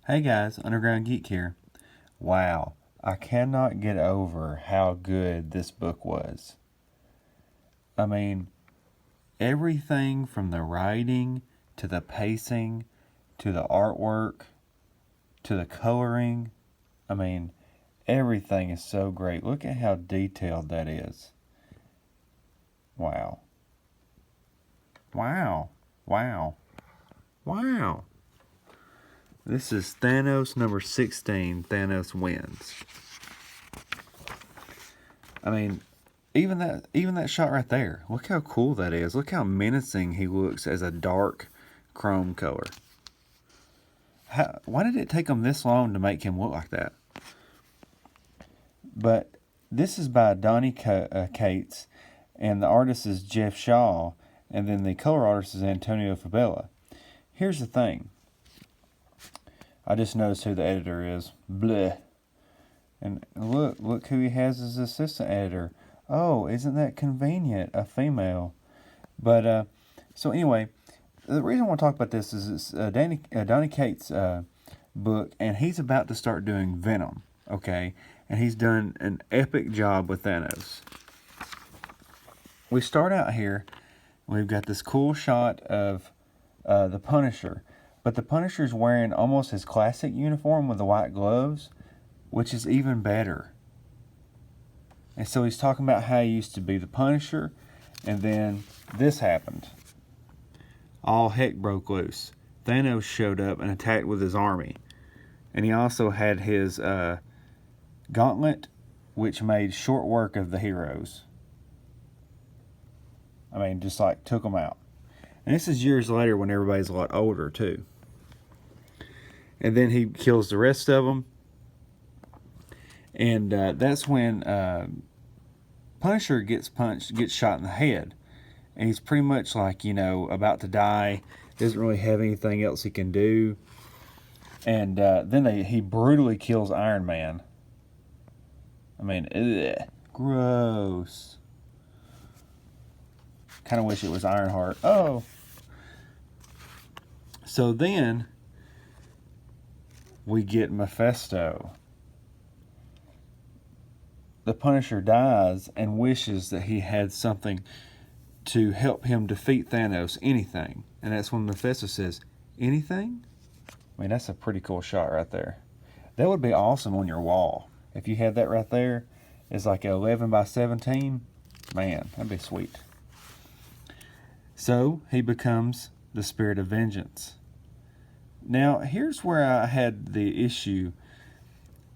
Hey guys, Underground Geek here. Wow, I cannot get over how good this book was. I mean, everything from the writing to the pacing to the artwork to the coloring. I mean, everything is so great. Look at how detailed that is. Wow. Wow. Wow. Wow. This is Thanos number 16. Thanos wins. I mean, even that shot right there. Look how cool that is. Look how menacing he looks as a dark chrome color. Why did it take him this long to make him look like that? But this is by Donnie Cates, and the artist is Jeff Shaw, and then the color artist is Antonio Fabela. Here's the thing. I just noticed who the editor is. Bleh. And look who he has as assistant editor. Oh, isn't that convenient? A female. But, so anyway, the reason I want to talk about this is it's Donny Cates' book, and he's about to start doing Venom, okay? And he's done an epic job with Thanos. We start out here, we've got this cool shot of the Punisher, but the Punisher's wearing almost his classic uniform with the white gloves, which is even better. And so he's talking about how he used to be the Punisher, and then this happened. All heck broke loose. Thanos showed up and attacked with his army. And he also had his gauntlet, which made short work of the heroes. I mean, just like took them out. And this is years later when everybody's a lot older, too. And then he kills the rest of them. And that's when Punisher gets shot in the head. And he's pretty much like, about to die. Doesn't really have anything else he can do. And then he brutally kills Iron Man. I mean, ugh, gross. Kind of wish it was Ironheart. Oh. So then we get Mephisto. The Punisher dies and wishes that he had something to help him defeat Thanos, anything. And that's when Mephisto says, anything? I mean, that's a pretty cool shot right there. That would be awesome on your wall. If you had that right there, it's like 11 by 17. Man, that'd be sweet. So, he becomes the Spirit of Vengeance. Now, here's where I had the issue.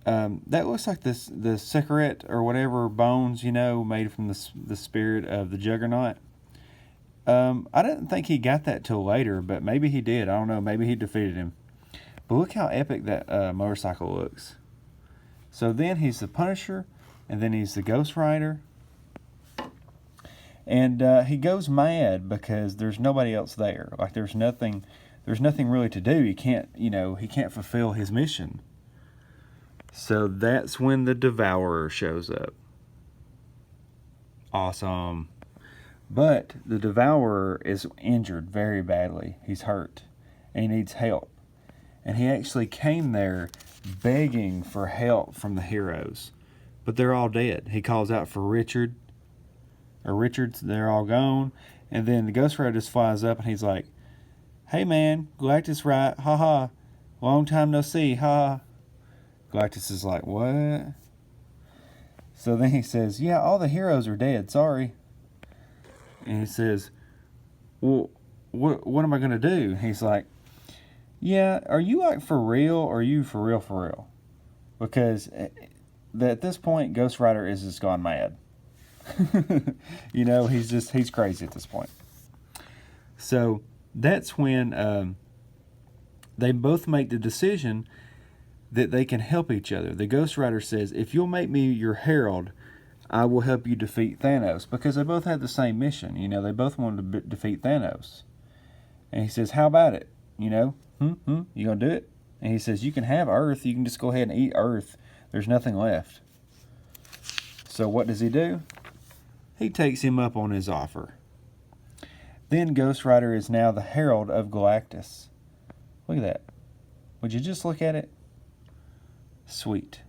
That looks like the Sekret or whatever bones, made from the spirit of the Juggernaut. I didn't think he got that till later, but maybe he did. I don't know. Maybe he defeated him. But look how epic that motorcycle looks. So then he's the Punisher, and then he's the Ghost Rider. And he goes mad because there's nobody else there. Like there's nothing really to do. He can't fulfill his mission. So that's when the Devourer shows up. Awesome. But the Devourer is injured very badly. He's hurt. And he needs help. And he actually came there begging for help from the heroes. But they're all dead. He calls out for Richards. They're all gone. And then the Ghost Rider just flies up and he's like, hey man, Galactus right, haha. Long time no see, haha. Galactus is like, what? So then he says, yeah, all the heroes are dead, sorry. And he says, well, what am I going to do? He's like, yeah, are you like for real or are you for real? Because at this point, Ghost Rider is just gone mad. He's crazy at this point. So that's when they both make the decision that they can help each other. The Ghost Rider says, if you'll make me your herald, I will help you defeat Thanos. Because they both had the same mission. They both wanted to defeat Thanos. And he says, how about it? You gonna do it? And he says, you can have Earth. You can just go ahead and eat Earth. There's nothing left. So what does he do? He takes him up on his offer. Then Ghost Rider is now the Herald of Galactus. Look at that. Would you just look at it? Sweet.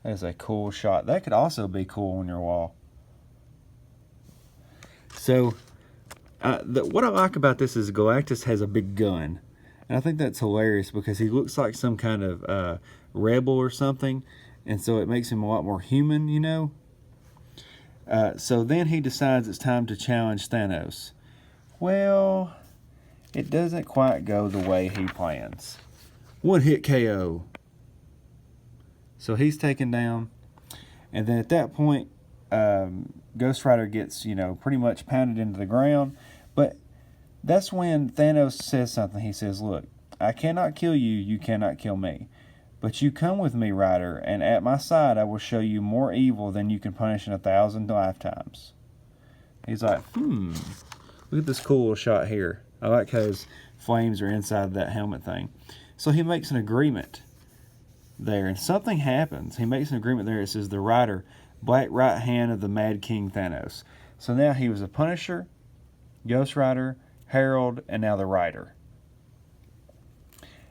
That is a cool shot. That could also be cool on your wall. So, what I like about this is Galactus has a big gun. And I think that's hilarious because he looks like some kind of rebel or something. And so it makes him a lot more human, you know. So then he decides it's time to challenge Thanos. Well, it doesn't quite go the way he plans. One hit KO. So he's taken down. And then at that point, Ghost Rider gets, pretty much pounded into the ground. But that's when Thanos says something. He says, look, I cannot kill you, you cannot kill me. But you come with me, Rider, and at my side I will show you more evil than you can punish in 1,000 lifetimes. He's like, look at this cool little shot here. I like how his flames are inside that helmet thing. So he makes an agreement there, and something happens. He makes an agreement there. It says, the Rider, black right hand of the Mad King Thanos. So now he was a Punisher, Ghost Rider, Herald, and now the Rider.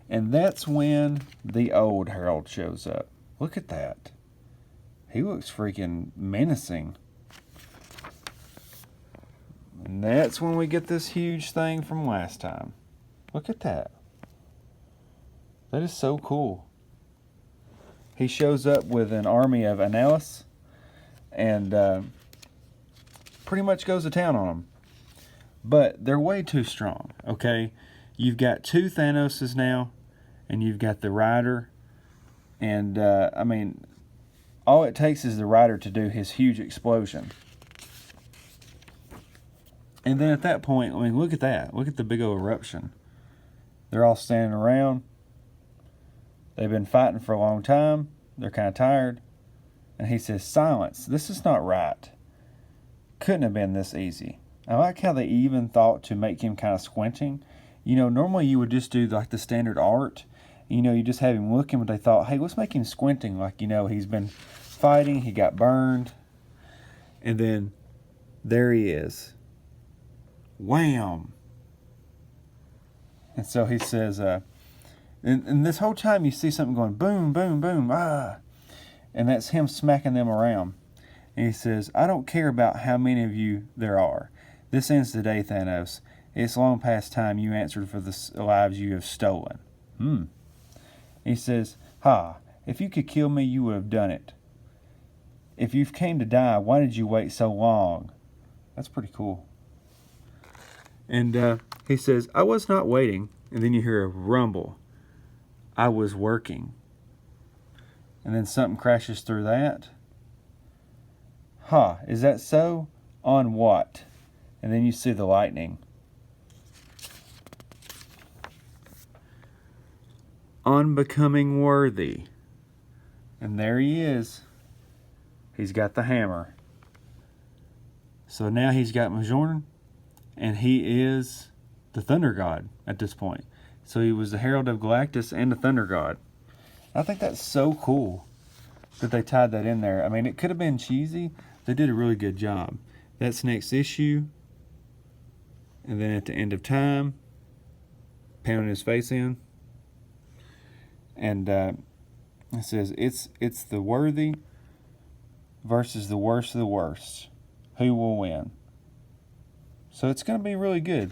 And that's when the old Herald shows up. Look at that. He looks freaking menacing. And that's when we get this huge thing from last time. Look at that. That is so cool. He shows up with an army of Annals and pretty much goes to town on them. But they're way too strong, okay? You've got 2 Thanoses now, and you've got the Rider. And, all it takes is the Rider to do his huge explosion. And then at that point, look at that. Look at the big old eruption. They're all standing around. They've been fighting for a long time. They're kind of tired. And he says, silence. This is not right. Couldn't have been this easy. I like how they even thought to make him kind of squinting. Normally you would just do like the standard art. You just have him looking, but they thought, hey, let's make him squinting. Like, he's been fighting. He got burned. And then there he is. Wham! And so he says, and this whole time you see something going boom, boom, boom, ah. And that's him smacking them around. And he says, I don't care about how many of you there are. This ends today, Thanos. It's long past time you answered for the lives you have stolen. He says, if you could kill me, you would have done it. If you came to die, why did you wait so long? That's pretty cool. And he says, I was not waiting. And then you hear a rumble. I was working. And then something crashes through that. Is that so? On what? And then you see the lightning. On becoming worthy. And there he is. He's got the hammer. So now he's got Mjolnir, and he is the Thunder God at this point. So he was the Herald of Galactus and the Thunder God. I think that's so cool that they tied that in there. It could have been cheesy. They did a really good job. That's next issue. And then at the end of time, pounding his face in. And it says, it's the worthy versus the worst of the worst. Who will win? So it's going to be really good.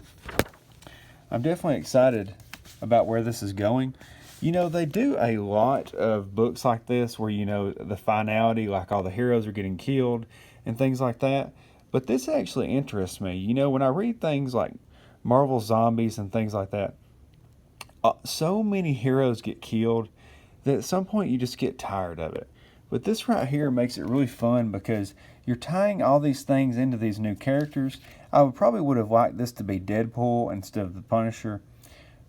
I'm definitely excited about where this is going. They do a lot of books like this where, the finality, like all the heroes are getting killed and things like that. But this actually interests me. When I read things like Marvel Zombies and things like that, so many heroes get killed that at some point you just get tired of it. But this right here makes it really fun because you're tying all these things into these new characters. I would have liked this to be Deadpool instead of the Punisher.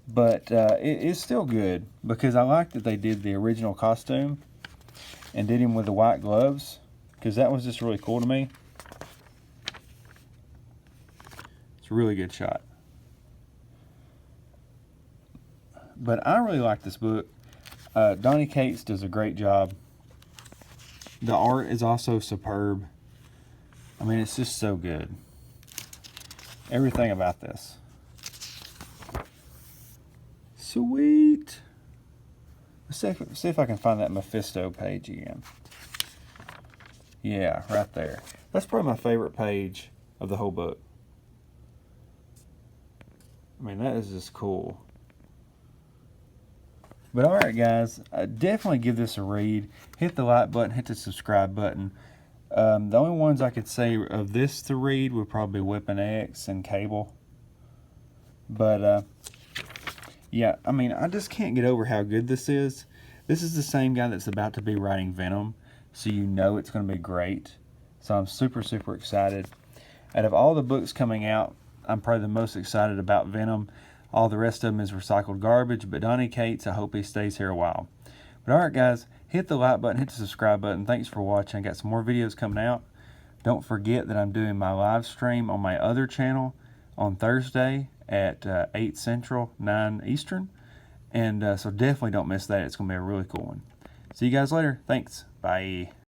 But it is still good because I like that they did the original costume and did him with the white gloves because that was just really cool to me. It's a really good shot. But I really like this book. Donny Cates does a great job. The art is also superb. It's just so good. Everything about this. Sweet. Let's see if I can find that Mephisto page again. Yeah, right there. That's probably my favorite page of the whole book. I mean, that is just cool. But alright guys, definitely give this a read. Hit the like button, hit the subscribe button. The only ones I could say of this to read would probably be Weapon X and Cable. But yeah, I mean, I just can't get over how good this is. This is the same guy that's about to be writing Venom, so you know it's going to be great. So I'm super, super excited. Out of all the books coming out, I'm probably the most excited about Venom. All the rest of them is recycled garbage, but Donny Cates, I hope he stays here a while. But alright guys, hit the like button, hit the subscribe button. Thanks for watching. I got some more videos coming out. Don't forget that I'm doing my live stream on my other channel on Thursday at 8 Central, 9 Eastern. And so definitely don't miss that. It's going to be a really cool one. See you guys later. Thanks. Bye.